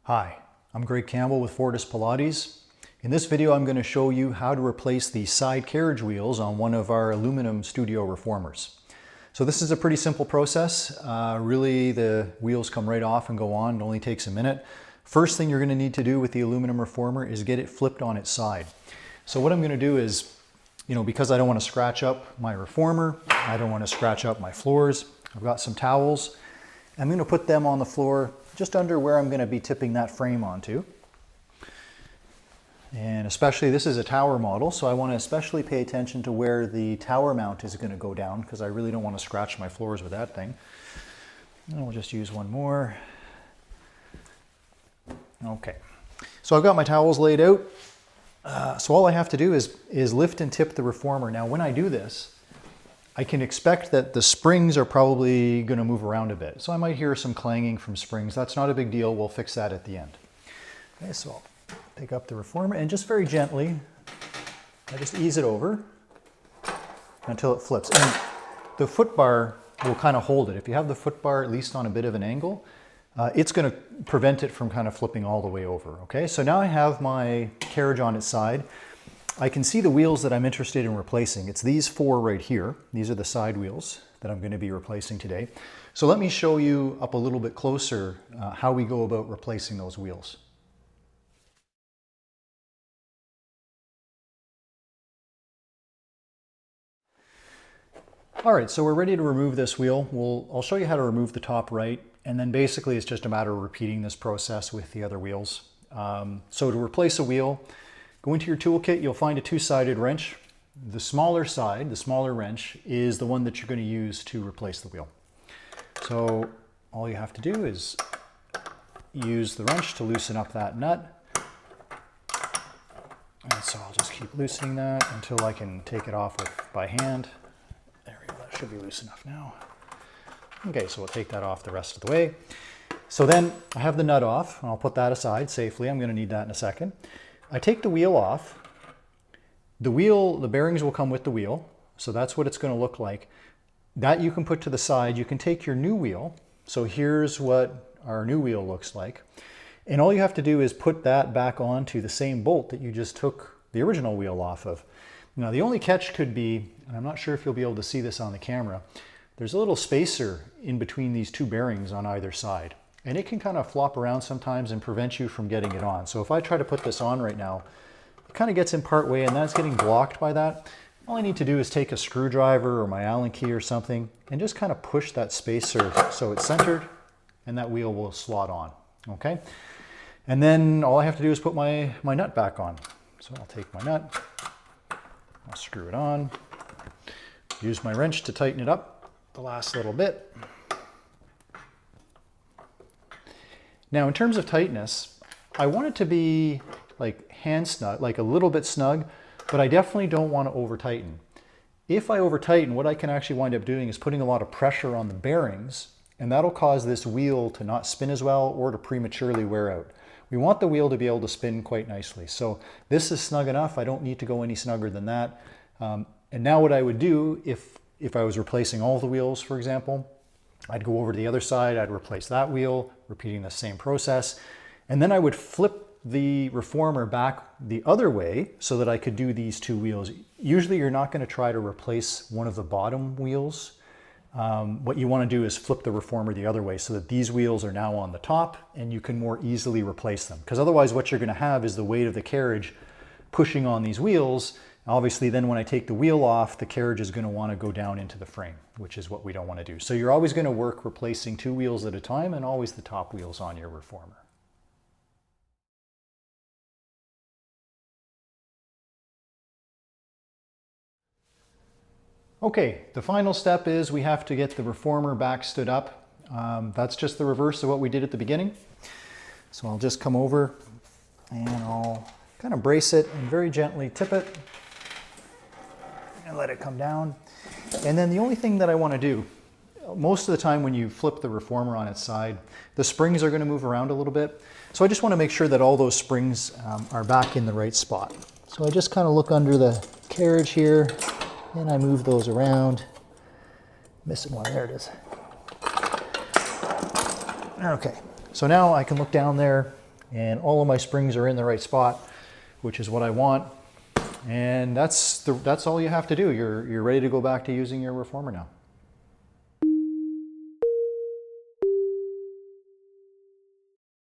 Hi, I'm Greg Campbell with Fortus Pilates. In this video I'm going to show you how to replace the side carriage wheels on one of our aluminum studio reformers. So this is a pretty simple process. Really the wheels come right off and go on. It only takes a minute. First thing you're going to need to do with the aluminum reformer is get it flipped on its side. So what I'm going to do is, because I don't want to scratch up my reformer, I don't want to scratch up my floors, I've got some towels. I'm going to put them on the floor just under where I'm going to be tipping that frame onto. And especially, this is a tower model, so I want to especially pay attention to where the tower mount is going to go down, because I really don't want to scratch my floors with that thing. And we'll just use one more. Okay, so I've got my towels laid out. So all I have to do is lift and tip the reformer. Now when I do this, I can expect that the springs are probably going to move around a bit. So I might hear some clanging from springs. That's not a big deal. We'll fix that at the end. Okay, so I'll pick up the reformer and just very gently, I just ease it over until it flips. And the foot bar will kind of hold it. If you have the foot bar at least on a bit of an angle, it's going to prevent it from kind of flipping all the way over. Okay, so now I have my carriage on its side. I can see the wheels that I'm interested in replacing. It's these four right here. These are the side wheels that I'm going to be replacing today. So let me show you up a little bit closer how we go about replacing those wheels. All right, so we're ready to remove this wheel. I'll show you how to remove the top right, and then basically it's just a matter of repeating this process with the other wheels. So to replace a wheel, go into your toolkit, you'll find a two-sided wrench. The smaller side, the smaller wrench, is the one that you're going to use to replace the wheel. So all you have to do is use the wrench to loosen up that nut. And so I'll just keep loosening that until I can take it off by hand. There we go, that should be loose enough now. Okay, so we'll take that off the rest of the way. So then I have the nut off, and I'll put that aside safely. I'm going to need that in a second. I take the wheel off. The bearings will come with the wheel, so that's what it's going to look like. That you can put to the side. You can take your new wheel. So here's what our new wheel looks like. And all you have to do is put that back onto the same bolt that you just took the original wheel off of. Now the only catch could be, and I'm not sure if you'll be able to see this on the camera, there's a little spacer in between these two bearings on either side. And it can kind of flop around sometimes and prevent you from getting it on. So if I try to put this on right now, it kind of gets in part way and that's getting blocked by that. All I need to do is take a screwdriver or my Allen key or something and just kind of push that spacer so it's centered and that wheel will slot on, okay? And then all I have to do is put my nut back on. So I'll take my nut, I'll screw it on, use my wrench to tighten it up the last little bit. Now in terms of tightness, I want it to be like hand snug, like a little bit snug, but I definitely don't want to over tighten. If I over tighten, what I can actually wind up doing is putting a lot of pressure on the bearings, and that'll cause this wheel to not spin as well or to prematurely wear out. We want the wheel to be able to spin quite nicely. So this is snug enough. I don't need to go any snugger than that. And now what I would do if I was replacing all the wheels, for example, I'd go over to the other side, I'd replace that wheel, repeating the same process, and then I would flip the reformer back the other way so that I could do these two wheels. Usually you're not going to try to replace one of the bottom wheels. What you want to do is flip the reformer the other way so that these wheels are now on the top and you can more easily replace them. Because otherwise what you're going to have is the weight of the carriage pushing on these wheels. Obviously then when I take the wheel off, the carriage is going to want to go down into the frame, which is what we don't want to do. So you're always going to work replacing two wheels at a time and always the top wheels on your reformer. Okay, the final step is we have to get the reformer back stood up. That's just the reverse of what we did at the beginning. So I'll just come over and I'll kind of brace it and very gently tip it and let it come down. And then the only thing that I want to do, most of the time when you flip the reformer on its side, the springs are going to move around a little bit. So I just want to make sure that all those springs are back in the right spot. So I just kind of look under the carriage here and I move those around. Missing one, there it is. Okay, so now I can look down there and all of my springs are in the right spot, which is what I want. And that's all you have to do. You're ready to go back to using your reformer now.